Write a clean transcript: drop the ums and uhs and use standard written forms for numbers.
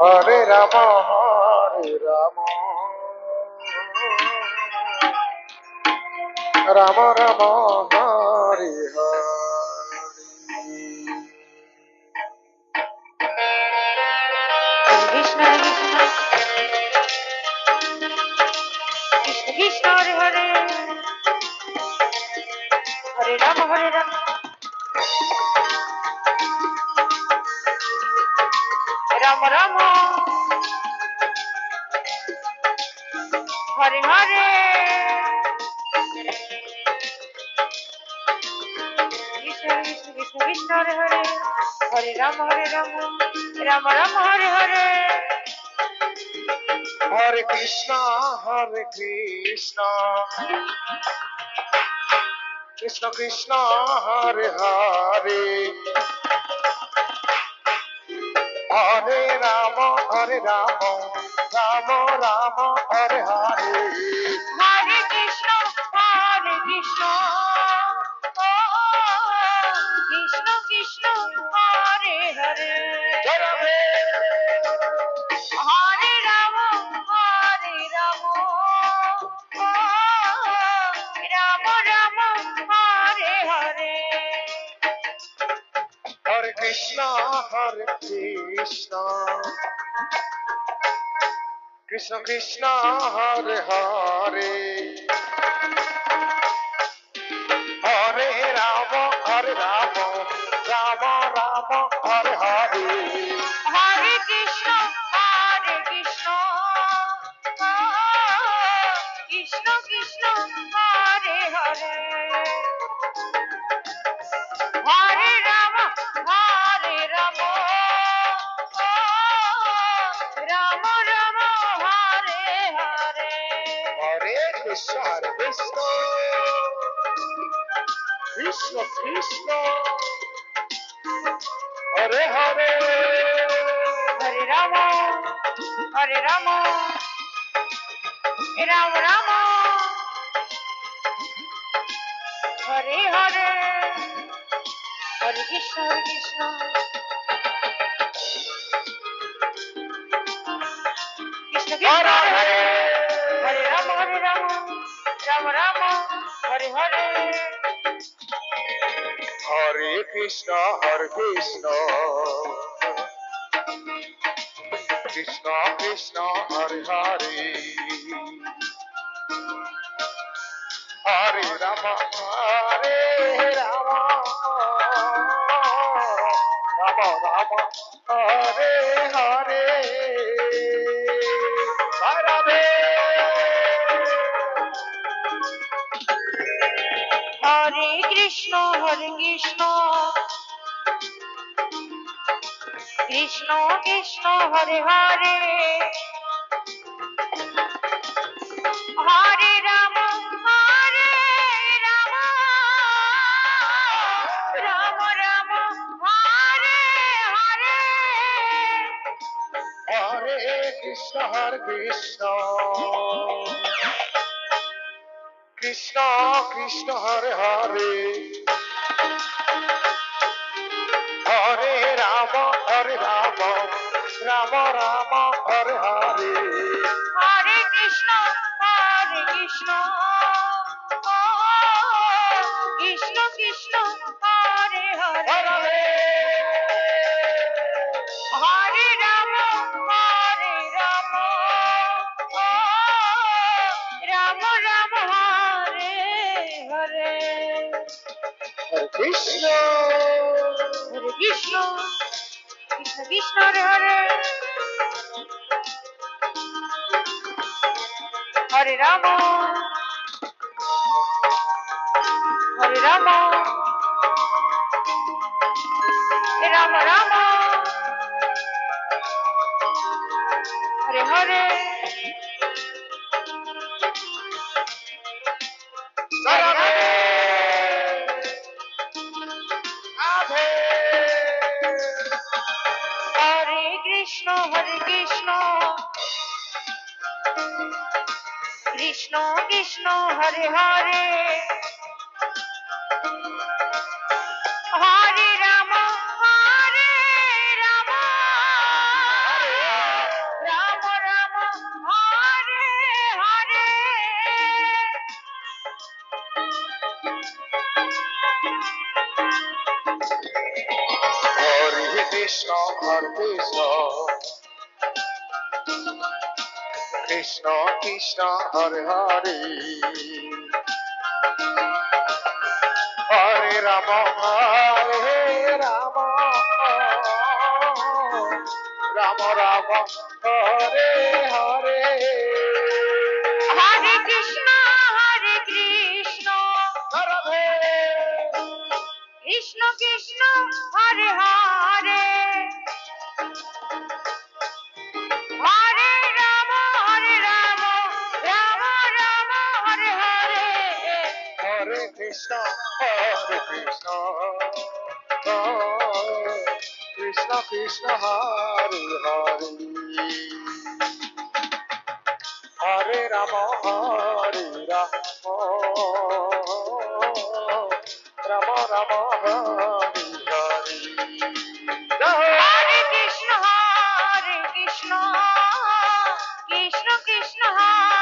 হরে Ram হরে Ram Ram Ram Hare Hare. Krishna Krishna Krishna Krishna Hare Hare Hare Ram Ram Ram Hare Hare Krishna Krishna Krishna Krishna Hare Hare Hare Ram Ram Ram Hare Hare. হরে Krishna Krishna Krishna Hare Hare Hare Ram Ram Ram Hare Hare. হরে Krishna ও Krishna Krishna Hare Hare Hare Ram ও Ram Ram Hare Hare. হরে Krishna Krishna Krishna Hare Hare Hare Ram Ram Ram Hare Hare. হরে Krishna ও Krishna Krishna Hare Hare Hare Ram ও Ram Ram Hare Hare. হরে Krishna Krishna Krishna Hare Hare Hare Ram Ram Ram Hare Hare Hare Krishna Krishna Krishna Hare Hare Ram Ram Ram Hare Hare. হরে Krishna Krishna Krishna Hare Hare Hare Ram Ram Ram Hare Hare Radhe. হরে Krishna Krishna Krishna Hare Hare Hare Ram Ram Ram Hare Hare. হরে Krishna Krishna Krishna Hare Hare Hare Ram Ram Ram Hare Hare. হরে Krishna ও Krishna Krishna Hare Hare Hare Ram ও Ram Ram Hare Hare. হরে Krishna Krishna Krishna Hare Hare Hare Ram Ram Ram Hare Hare. Radhe হরে Krishna Krishna Krishna Hare Hare Hare Ram Krishna Krishna Krishna Hare Hare Hare Ram Ram Ram Hare Hare Hare Krishna Radhe Krishna Krishna Hare Hare Hare Ram Ram Ram Hare Hare Hare Krishna Krishna Krishna Hare Hare Hare Ram Ram Ram Hare Hare Hare Krishna Krishna Krishna হরে